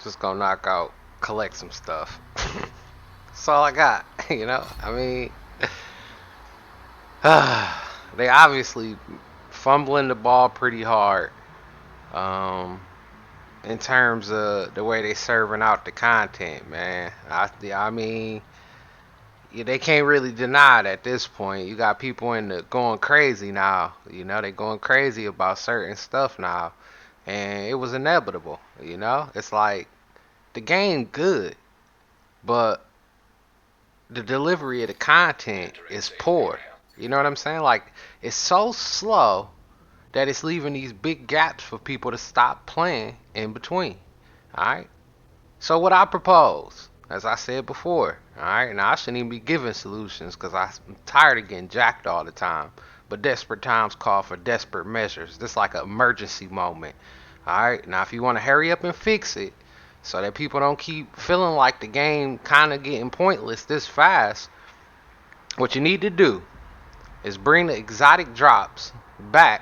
Just gonna knock out, collect some stuff. That's all I got. I mean, they obviously fumbling the ball pretty hard. Um, in terms of the way they serving out the content, man. I mean, yeah, they can't really deny it at this point. You got people in the going crazy now. They going crazy about certain stuff now, and it was inevitable. It's like the game good, but the delivery of the content is poor. You know what I'm saying? Like it's so slow that it's leaving these big gaps for people to stop playing in between. All right. So what I propose, as I said before, all right, now I shouldn't even be giving solutions because I'm tired of getting jacked all the time. But desperate times call for desperate measures. This is like an emergency moment. All right, now if you want to hurry up and fix it, so that people don't keep feeling like the game kind of getting pointless this fast, what you need to do is bring the exotic drops back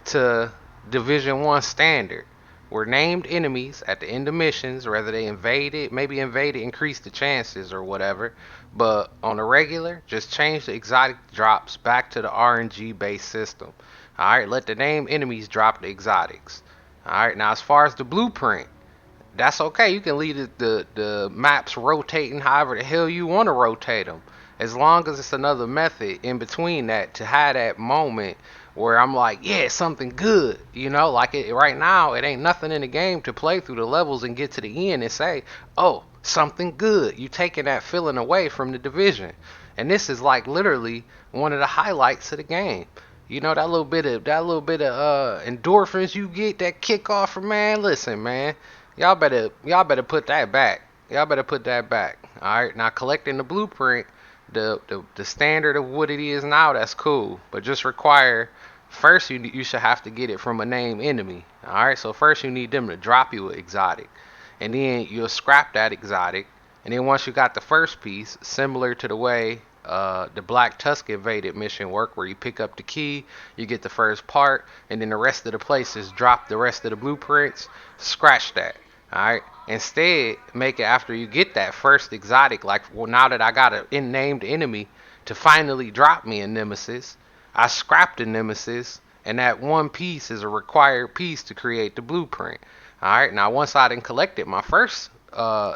to Division One standard, where named enemies at the end of missions, whether they maybe invade it, increase the chances or whatever. But on the regular, just change the exotic drops back to the RNG based system. Alright, let the named enemies drop the exotics. Alright, now as far as the blueprint, that's okay. You can leave the maps rotating however the hell you want to rotate them. As long as it's another method in between that to have that moment where I'm like, yeah, something good. Like right now, it ain't nothing in the game to play through the levels and get to the end and say, oh, something good. You taking that feeling away from the division. And this is like literally one of the highlights of the game. That little bit of endorphins you get, that kick off from, man. Listen, man, y'all better put that back. Y'all better put that back. All right, now collecting the blueprint, the standard of what it is now, that's cool, but just require first you should have to get it from a named enemy. All right, so first you need them to drop you an exotic, and then you'll scrap that exotic, and then once you got the first piece, similar to the way the Black Tusk invaded mission work, where you pick up the key, you get the first part, and then the rest of the places drop the rest of the blueprints. Scratch that. All right. Instead, make it after you get that first exotic. Like, well, now that I got an named enemy to finally drop me a nemesis, I scrapped the nemesis, and that one piece is a required piece to create the blueprint. All right. Now, once I done collected my first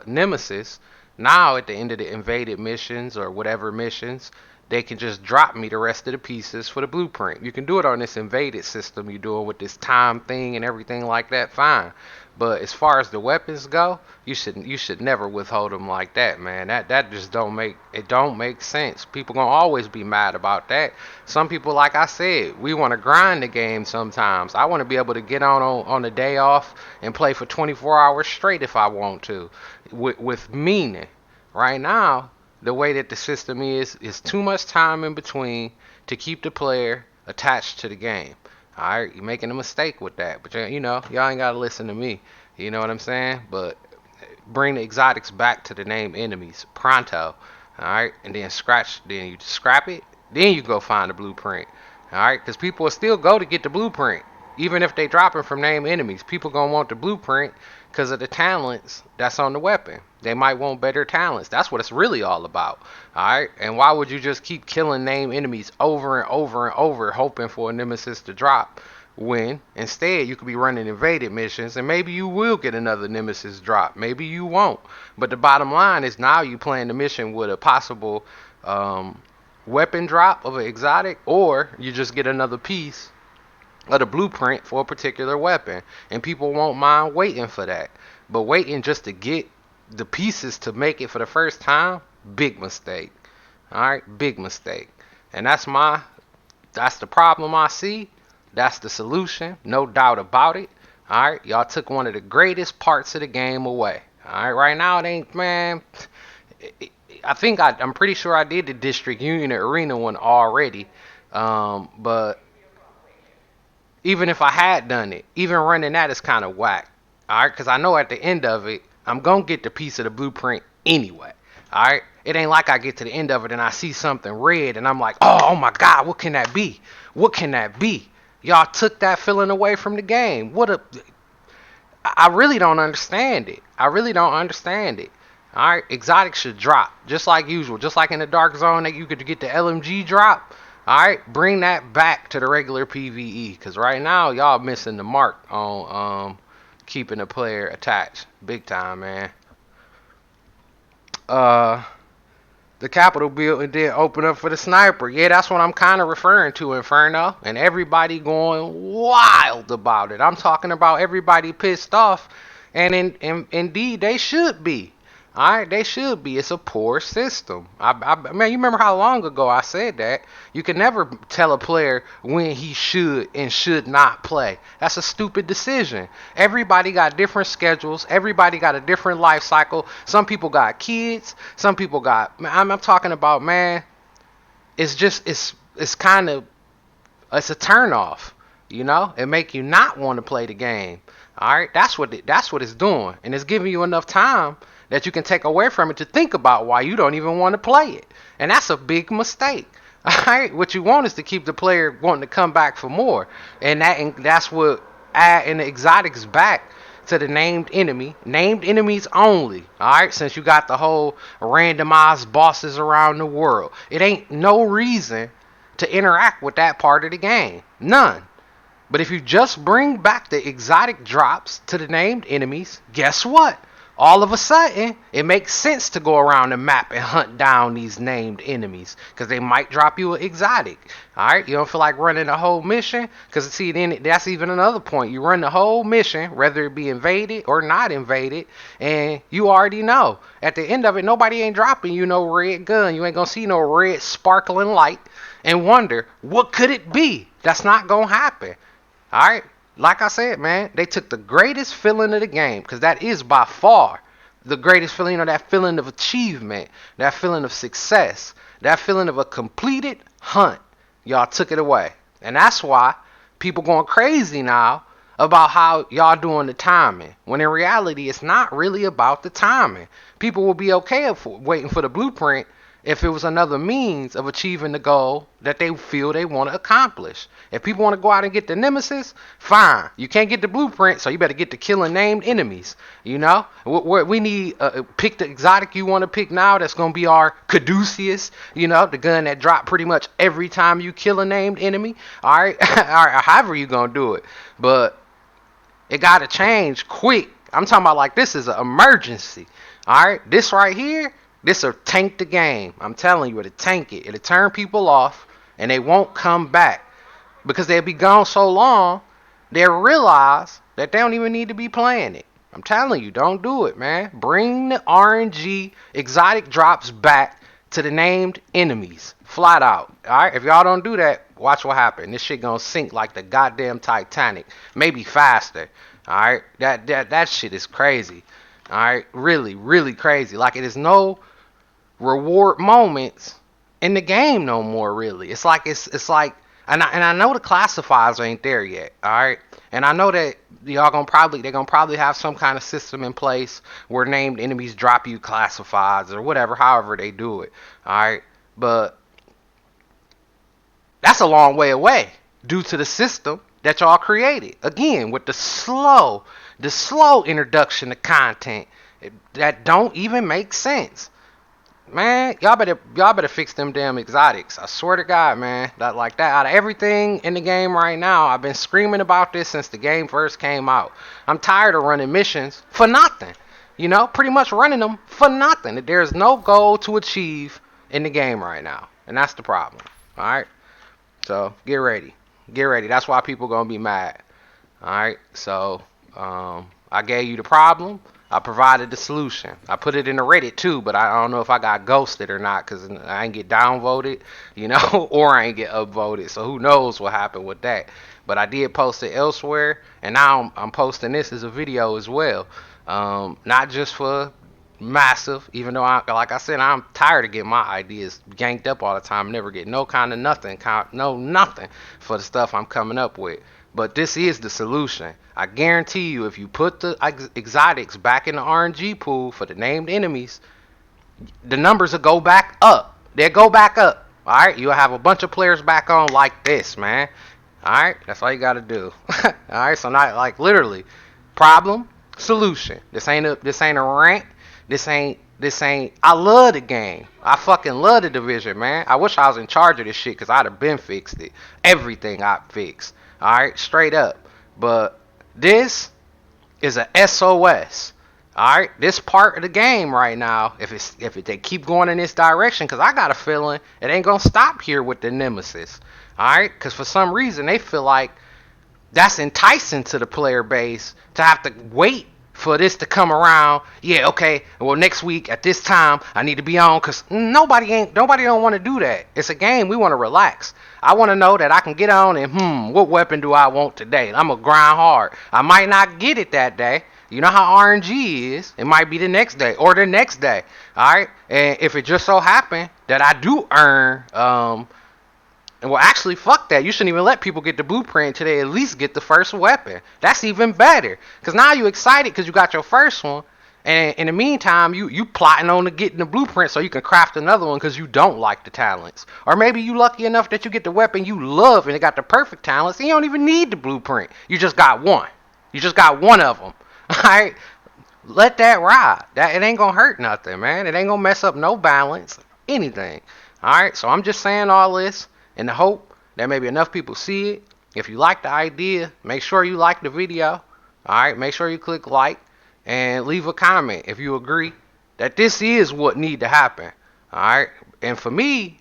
nemesis, now at the end of the invaded missions or whatever missions, they can just drop me the rest of the pieces for the blueprint. You can do it on this invaded system you're doing with this time thing and everything like that, fine. But as far as the weapons go, you should never withhold them like that, man. That just don't make sense. People gonna always be mad about that. Some people, like I said, we want to grind the game sometimes. I want to be able to get on a day off and play for 24 hours straight if I want to, with meaning. Right now, the way that the system is too much time in between to keep the player attached to the game. All right, you're making a mistake with that, but y'all ain't gotta listen to me. You know what I'm saying? But bring the exotics back to the named enemies pronto. All right, and then then you scrap it, then you go find the blueprint. All right, because people will still go to get the blueprint, even if they drop it from named enemies. People gonna want the blueprint because of the talents that's on the weapon. They might want better talents. That's what it's really all about. Alright? And why would you just keep killing named enemies over and over and over, hoping for a nemesis to drop? When instead you could be running invaded missions and maybe you will get another nemesis drop. Maybe you won't. But the bottom line is now you playing the mission with a possible weapon drop of an exotic, or you just get another piece of the blueprint for a particular weapon, and people won't mind waiting for that. But waiting just to get the pieces to make it for the first time, big mistake. All right, big mistake. And that's the problem I see. That's the solution, no doubt about it. All right, y'all took one of the greatest parts of the game away. All right, right now it ain't, man. I'm pretty sure I did the District Union Arena one already. But even if I had done it, even running that is kind of whack. All right, because I know at the end of it, I'm gonna get the piece of the blueprint anyway. All right, it ain't like I get to the end of it and I see something red and I'm like, oh my God, what can that be? What can that be? Y'all took that feeling away from the game. I really don't understand it. I really don't understand it. All right, exotics should drop just like usual, just like in the dark zone that you could get the LMG drop. All right, bring that back to the regular PVE because right now y'all missing the mark on keeping the player attached, big time, man. Uh, the Capitol building did open up for the sniper. Yeah, that's what I'm kind of referring to, Inferno. And everybody going wild about it. I'm talking about everybody pissed off. And indeed, they should be. All right, they should be. It's a poor system. Man, you remember how long ago I said that? You can never tell a player when he should and should not play. That's a stupid decision. Everybody got different schedules. Everybody got a different life cycle. Some people got kids. Some people got. I'm talking about, man. It's just it's kind of it's a turn off. You know, it make you not want to play the game. All right, that's what it's doing, and it's giving you enough time that you can take away from it to think about why you don't even want to play it, and that's a big mistake. All right, what you want is to keep the player wanting to come back for more, and that's what adding the exotics back to the named enemies only. All right, since you got the whole randomized bosses around the world, it ain't no reason to interact with that part of the game, none. But if you just bring back the exotic drops to the named enemies, guess what? All of a sudden, it makes sense to go around the map and hunt down these named enemies because they might drop you an exotic. All right, you don't feel like running the whole mission because see, then that's even another point. You run the whole mission, whether it be invaded or not invaded, and you already know at the end of it, nobody ain't dropping you no red gun. You ain't gonna see no red sparkling light and wonder what could it be. That's not gonna happen. All right, like I said, man, they took the greatest feeling of the game because that is by far the greatest feeling, that feeling of achievement, that feeling of success, that feeling of a completed hunt. Y'all took it away, and that's why people going crazy now about how y'all doing the timing. When in reality, it's not really about the timing. People will be okay waiting for the blueprint if it was another means of achieving the goal that they feel they want to accomplish. If people want to go out and get the nemesis, fine. You can't get the blueprint, so you better get the killing named enemies. You know, we need pick the exotic you want to pick now. That's gonna be our Caduceus. You know, the gun that drop pretty much every time you kill a named enemy. All right, all right. However you gonna do it, but it gotta change quick. I'm talking about like this is an emergency. All right, this right here. This'll tank the game. I'm telling you, it'll tank it. It'll turn people off, and they won't come back. Because they'll be gone so long, they'll realize that they don't even need to be playing it. I'm telling you, don't do it, man. Bring the RNG exotic drops back to the named enemies. Flat out. Alright? If y'all don't do that, watch what happens. This shit gonna sink like the goddamn Titanic. Maybe faster. Alright? That shit is crazy. Alright? Really, really crazy. Like it is no reward moments in the game no more, really. It's like and I know the classifiers ain't there yet, all right? And I know that they're gonna probably have some kind of system in place where named enemies drop you classifieds or whatever, however they do it, all right? But that's a long way away due to the system that y'all created. Again, with the slow introduction to content that don't even make sense. Man, y'all better fix them damn exotics. I swear to God, man. That out of everything in the game right now, I've been screaming about this since the game first came out. I'm tired of running missions for nothing. You know, pretty much running them for nothing. There's no goal to achieve in the game right now, and that's the problem. All right. So get ready. Get ready. That's why people gonna be mad. All right. So I gave you the problem. I provided the solution. I put it in the Reddit too, but I don't know if I got ghosted or not because I ain't get downvoted, you know, or I ain't get upvoted. So who knows what happened with that. But I did post it elsewhere, and now I'm posting this as a video as well. Not just for massive, even though like I said, I'm tired of getting my ideas ganked up all the time. Never get no kind of nothing, nothing for the stuff I'm coming up with. But this is the solution. I guarantee you, if you put the exotics back in the RNG pool for the named enemies, the numbers will go back up. They'll go back up. All right, you'll have a bunch of players back on like this, man. All right, that's all you got to do. All right, so not like literally Problem, solution. This ain't a rant. This ain't. I love the game. I fucking love the division, man. I wish I was in charge of this shit because I'd have been fixed it. Everything I fixed. All right, straight up. But this is a SOS. All right, this part of the game right now, if they keep going in this direction, because I got a feeling it ain't gonna stop here with the nemesis. All right, because for some reason they feel like that's enticing to the player base to have to wait for this to come around. Yeah, okay. Well, next week at this time I need to be on because nobody don't want to do that. It's a game. We want to relax. I want to know that I can get on and what weapon do I want today? I'm gonna grind hard. I might not get it that day. You know how RNG is. It might be the next day or the next day. All right. And if it just so happened that I do earn and well, actually, fuck that. You shouldn't even let people get the blueprint until they at least get the first weapon. That's even better. Because now you excited because you got your first one. And in the meantime, you plotting on to getting the blueprint so you can craft another one because you don't like the talents. Or maybe you lucky enough that you get the weapon you love and it got the perfect talents and you don't even need the blueprint. You just got one. You just got one of them. Alright? Let that ride. It ain't going to hurt nothing, man. It ain't going to mess up no balance. Anything. Alright? So I'm just saying all this in the hope that maybe enough people see it. If you like the idea, make sure you like the video. Alright, make sure you click like and leave a comment if you agree that this is what need to happen. Alright, and for me,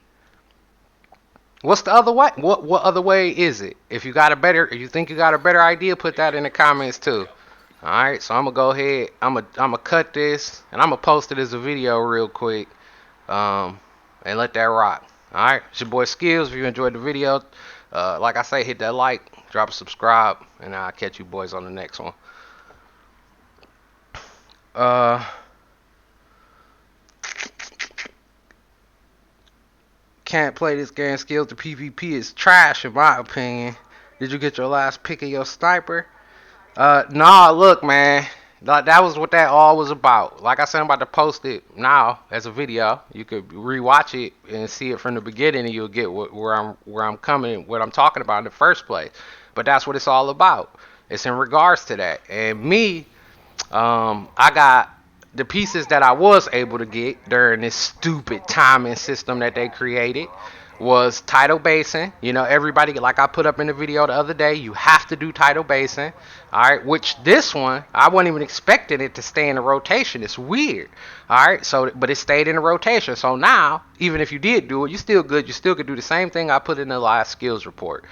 what's the other way? What other way is it? If you think you got a better idea, put that in the comments too. Alright, so I'm gonna go ahead, I'm gonna cut this and I'm gonna post it as a video real quick. And let that rock. Alright, it's your boy Skills. If you enjoyed the video, like I say, hit that like, drop a subscribe, and I'll catch you boys on the next one. Can't play this game. Skills. The PvP is trash in my opinion. Did you get your last pick of your sniper? Nah, look, man. That was what that all was about. Like I said, I'm about to post it now as a video. You could rewatch it and see it from the beginning, and you'll get where I'm coming, what I'm talking about in the first place. But that's what it's all about. It's in regards to that. And me, I got the pieces that I was able to get during this stupid timing system that they created. Was tidal basing. You know, everybody, like I put up in the video the other day, you have to do tidal basing. Alright, which this one, I wasn't even expecting it to stay in the rotation. It's weird. Alright, so, but it stayed in the rotation. So now, even if you did do it, you're still good. You still could do the same thing I put in the last skills report.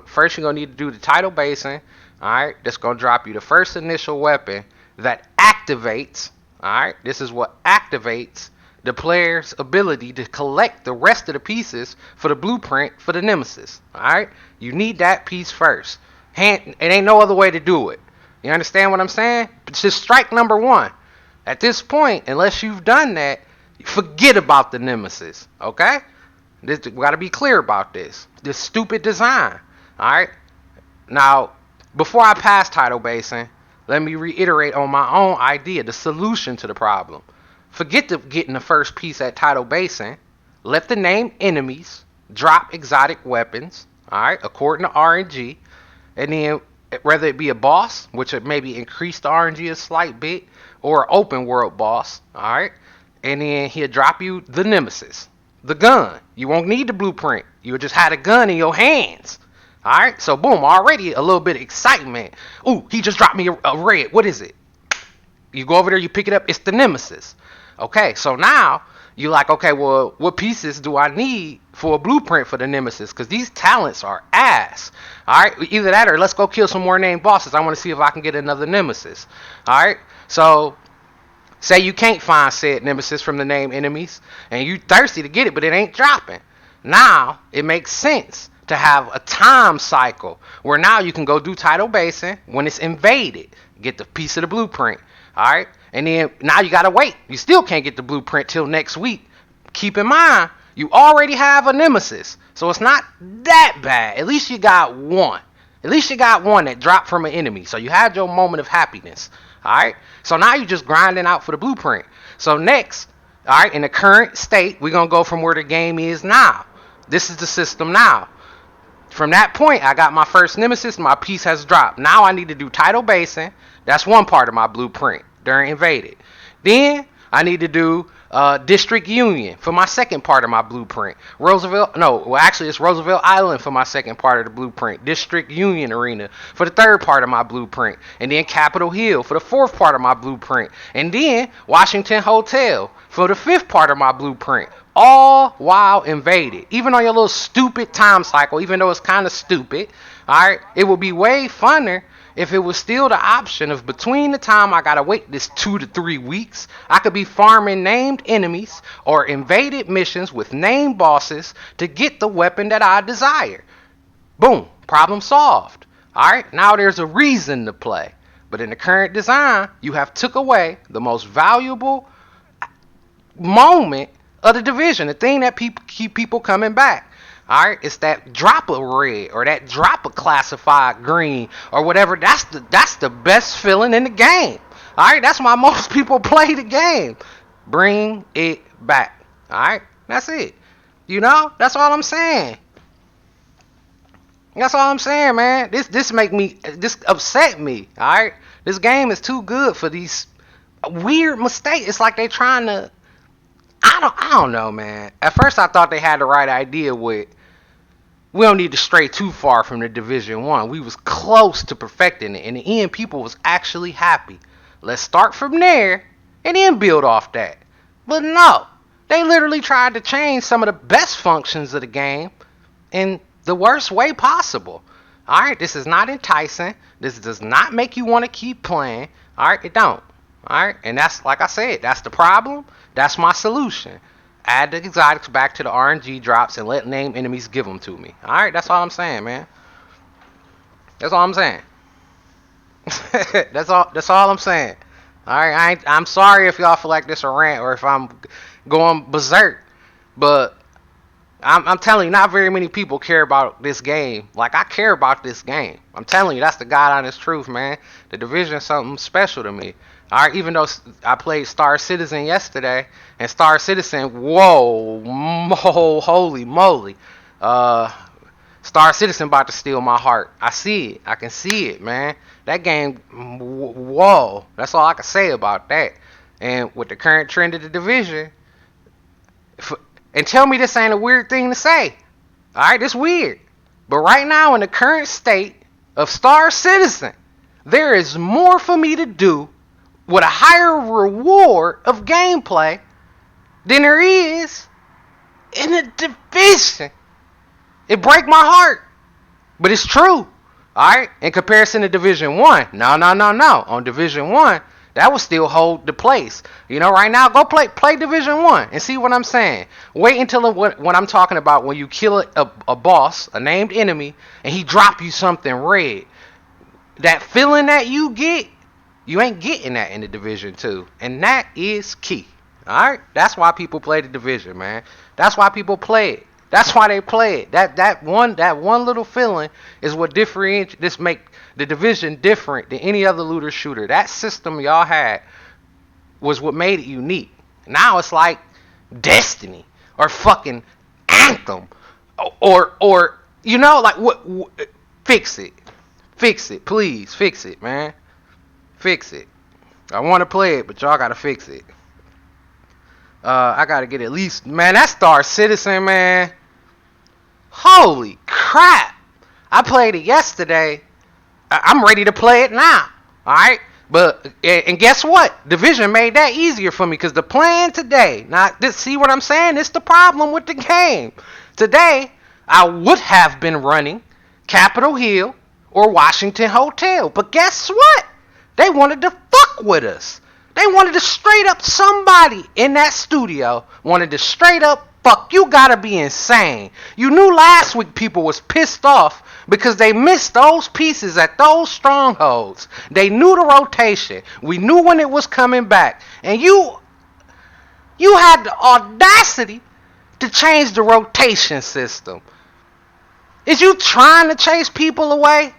First, you're going to need to do the tidal basing. Alright, that's going to drop you the first initial weapon that activates. Alright, this is what activates the player's ability to collect the rest of the pieces for the blueprint for the nemesis. Alright? You need that piece first. It ain't no other way to do it. You understand what I'm saying? It's just strike number one. At this point, unless you've done that, forget about the nemesis. Okay? We gotta be clear about this. This stupid design. Alright? Now, before I pass tidal basing, let me reiterate on my own idea, the solution to the problem. Forget getting the first piece at tidal basing. Let the name enemies drop exotic weapons, alright, according to RNG. And then, whether it be a boss, which would maybe increase the RNG a slight bit, or an open world boss, alright. And then he'll drop you the nemesis, the gun. You won't need the blueprint. You just had a gun in your hands. Alright, so boom, already a little bit of excitement. Ooh, he just dropped me a red. What is it? You go over there, you pick it up, it's the nemesis. Okay, so now you're like, okay, well, what pieces do I need for a blueprint for the nemesis? Because these talents are ass. Alright, either that or let's go kill some more named bosses. I want to see if I can get another nemesis. Alright, so say you can't find said nemesis from the named enemies, and you thirsty to get it, but it ain't dropping. Now, it makes sense to have a time cycle where now you can go do tidal basing when it's invaded. Get the piece of the blueprint. Alright? And then now you gotta wait. You still can't get the blueprint till next week. Keep in mind, you already have a nemesis. So it's not that bad. At least you got one. At least you got one that dropped from an enemy. So you had your moment of happiness. Alright? So now you're just grinding out for the blueprint. So next, alright, in the current state, we're gonna go from where the game is now. This is the system now. From that point, I got my first nemesis. My piece has dropped. Now I need to do Tidal Basin. That's one part of my blueprint during Invaded. Then I need to do District Union for my second part of my blueprint. It's Roosevelt Island for my second part of the blueprint. District Union Arena for the third part of my blueprint. And then Capitol Hill for the fourth part of my blueprint. And then Washington Hotel for the fifth part of my blueprint. All while invaded. Even on your little stupid time cycle, even though it's kind of stupid, alright, it would be way funner if it was still the option of between the time I gotta wait this 2 to 3 weeks, I could be farming named enemies or invaded missions with named bosses to get the weapon that I desire. Boom, problem solved. Alright, now there's a reason to play. But in the current design, you have took away the most valuable moment of the division, the thing that keep people coming back. Alright, it's that drop of red or that drop of classified green or whatever. That's the best feeling in the game. Alright, that's why most people play the game. Bring it back. Alright, that's it. You know, that's all I'm saying. That's all I'm saying, man. This upset me. Alright, this game is too good for these weird mistakes. It's like they trying to. I don't know, man. At first, I thought they had the right idea with. We don't need to stray too far from the Division 1. We was close to perfecting it. In the end, people was actually happy. Let's start from there and then build off that. But no. They literally tried to change some of the best functions of the game in the worst way possible. Alright, this is not enticing. This does not make you want to keep playing. Alright, it don't. Alright, and that's, like I said, that's the problem. That's my solution. Add the exotics back to the RNG drops and let named enemies give them to me. Alright, that's all I'm saying, man. That's all I'm saying. That's all I'm saying. Alright, I'm sorry if y'all feel like this a rant or if I'm going berserk. But I'm telling you, not very many people care about this game. Like, I care about this game. I'm telling you, that's the God honest truth, man. The Division is something special to me. Alright, even though I played Star Citizen yesterday, and Star Citizen, holy moly. Star Citizen about to steal my heart. I see it. I can see it, man. That game, whoa. That's all I can say about that. And with the current trend of the Division, and tell me this ain't a weird thing to say. Alright, it's weird. But right now, in the current state of Star Citizen, there is more for me to do with a higher reward of gameplay than there is in the Division. It break my heart. But it's true. Alright? In comparison to Division 1. No. On Division 1, that will still hold the place. You know, right now, go play Division 1 and see what I'm saying. Wait until when I'm talking about when you kill a boss, a named enemy, and he drop you something red. That feeling that you get, you ain't getting that in the Division 2. And that is key. Alright? That's why people play the Division, man. That's why people play it. That's why they play it. That one little feeling is what make the Division different than any other looter shooter. That system y'all had was what made it unique. Now it's like Destiny or fucking Anthem or you know, like what fix it. Fix it, please. Fix it, man. Fix it. I want to play it, but y'all gotta fix it. I gotta get at least, man, that Star Citizen, man. Holy crap. I played it yesterday. I'm ready to play it now. Alright? But, and guess what? Division made that easier for me because the plan today, see what I'm saying? It's the problem with the game. Today, I would have been running Capitol Hill or Washington Hotel. But guess what? They wanted to fuck with us. They wanted to straight up, somebody in that studio wanted to straight up fuck. You gotta be insane. You knew last week people was pissed off because they missed those pieces at those strongholds. They knew the rotation. We knew when it was coming back. And you had the audacity to change the rotation system. Is you trying to chase people away?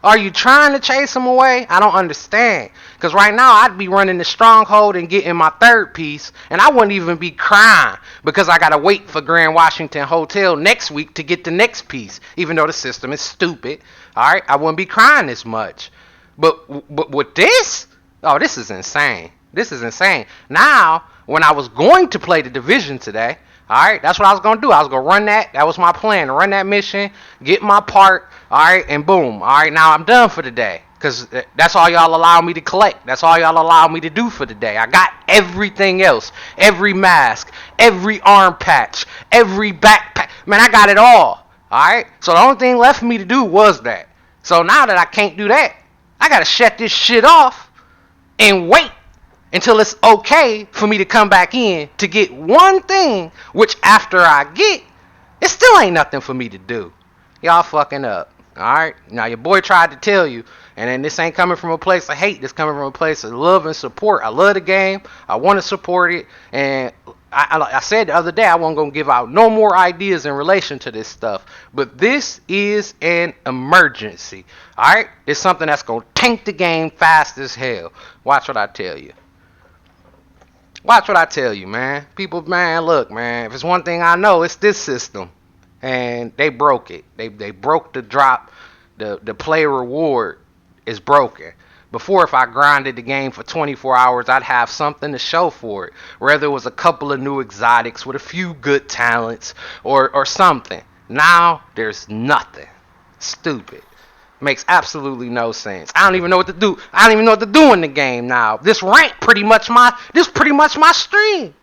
Are you trying to chase him away? I don't understand. Because right now I'd be running the stronghold and getting my third piece, and I wouldn't even be crying because I gotta wait for Grand Washington Hotel next week to get the next piece, even though the system is stupid. All right, I wouldn't be crying this much. But with this, oh, this is insane. This is insane. Now, when I was going to play the division today, all right, that's what I was gonna do. I was gonna run that. That was my plan. To run that mission, get my part. All right, and boom. All right, now I'm done for the day. Cause that's all y'all allow me to collect. That's all y'all allow me to do for the day. I got everything else. Every mask, every arm patch, every backpack. Man, I got it all. All right. So the only thing left for me to do was that. So now that I can't do that, I gotta shut this shit off and wait until it's okay for me to come back in to get one thing, which after I get, it still ain't nothing for me to do. Y'all fucking up. Alright? Now your boy tried to tell you, and then this ain't coming from a place of hate, this coming from a place of love and support. I love the game. I want to support it. And I said the other day I wasn't going to give out no more ideas in relation to this stuff. But this is an emergency. Alright? It's something that's going to tank the game fast as hell. Watch what I tell you. Watch what I tell you, man. People, man, look, man. If it's one thing I know, it's this system. And they broke it. They broke the drop. The player reward is broken. Before, if I grinded the game for 24 hours, I'd have something to show for it. Whether it was a couple of new exotics with a few good talents or something. Now, there's nothing. Stupid. Makes absolutely no sense. I don't even know what to do. I don't even know what to do in the game now. This rank pretty much my stream.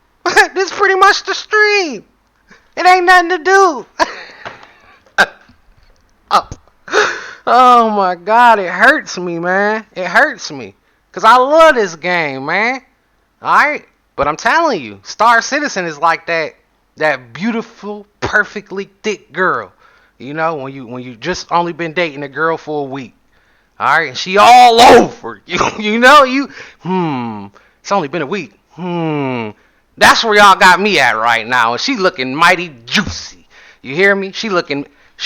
This pretty much the stream. It ain't nothing to do. Oh my God, it hurts me, man. It hurts me. Cause I love this game, man. Alright? But I'm telling you, Star Citizen is like that beautiful, perfectly thick girl. You know, when you just only been dating a girl for a week. Alright, and she all over. You know, it's only been a week. That's where y'all got me at right now. And she looking mighty juicy. You hear me?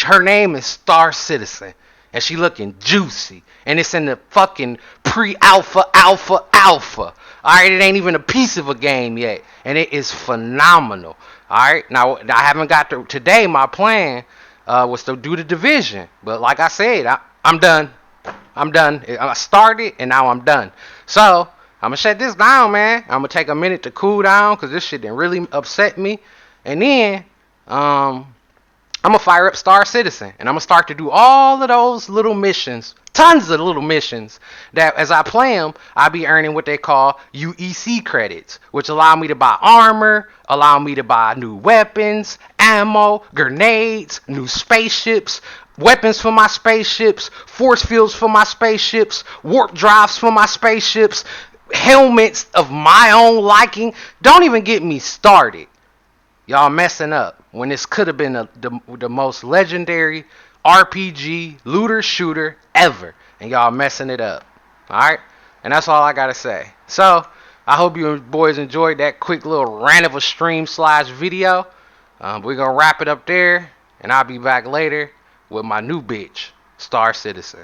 Her name is Star Citizen. And she looking juicy. And it's in the fucking pre-alpha, alpha. Alright, it ain't even a piece of a game yet. And it is phenomenal. Alright, now I haven't got to, today my plan was to do the division. But like I said, I'm done. I started and now I'm done. So, I'm going to shut this down, man. I'm going to take a minute to cool down because this shit didn't really upset me. And then, I'm going to fire up Star Citizen. And I'm going to start to do all of those little missions. Tons of little missions that as I play them, I'll be earning what they call UEC credits, which allow me to buy armor, allow me to buy new weapons, ammo, grenades, new spaceships, weapons for my spaceships, force fields for my spaceships, warp drives for my spaceships, helmets of my own liking. Don't even get me started. Y'all messing up when this could have been the most legendary RPG looter shooter ever, and y'all messing it up. Alright, and that's all I gotta say. So I hope you boys enjoyed that quick little rant of a stream / video. We're gonna wrap it up there, and I'll be back later with my new bitch, Star Citizen.